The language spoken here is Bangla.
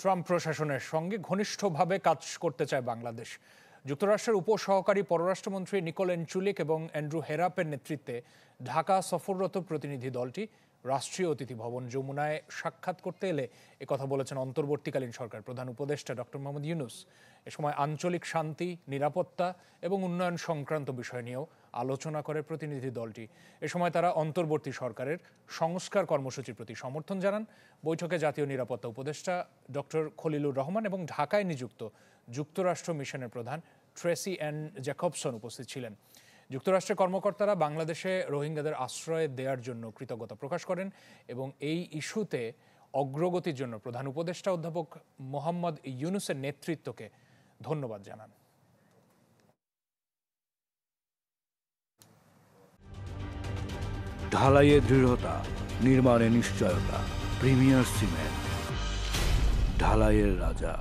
ট্রাম্প প্রশাসনের সঙ্গে ঘনিষ্ঠভাবে কাজ করতে চায় বাংলাদেশ। যুক্তরাষ্ট্রের উপসহকারী পররাষ্ট্রমন্ত্রী নিকোল এনচুলিক এবং অ্যান্ড্রু হেরাপের নেতৃত্বে ঢাকা সফররত প্রতিনিধি দলটি রাষ্ট্রীয় অতিথি ভবন যমুনায় সাক্ষাৎ করতে এলে একথা বলেছেন অন্তর্বর্তীকালীন সরকার প্রধান উপদেষ্টা ডক্টর মোহাম্মদ ইউনূস। এ সময় আঞ্চলিক শান্তি, নিরাপত্তা এবং উন্নয়ন সংক্রান্ত বিষয় নিয়েও আলোচনা করে প্রতিনিধি দলটি। এ সময় তারা অন্তর্বর্তী সরকারের সংস্কার কর্মসূচির প্রতি সমর্থন জানান। বৈঠকে জাতীয় নিরাপত্তা উপদেষ্টা ডক্টর খলিলুর রহমান এবং ঢাকায় নিযুক্ত যুক্তরাষ্ট্র মিশনের প্রধান ট্রেসি অ্যান জ্যাকবসন উপস্থিত ছিলেন। যুক্তরাষ্ট্রের কর্মকর্তারা বাংলাদেশে রোহিঙ্গাদের আশ্রয় দেওয়ার জন্য কৃতজ্ঞতা প্রকাশ করেন এবং এই ইস্যুতে অগ্রগতির জন্য প্রধান উপদেষ্টা অধ্যাপক মোহাম্মদ ইউনূসের নেতৃত্বকে ধন্যবাদ জানান। ঢালাইয়ে দৃঢ়তা, নির্মাণে নিশ্চয়তা, প্রিমিয়ার সিমেন্ট, ঢালাইয়ের রাজা।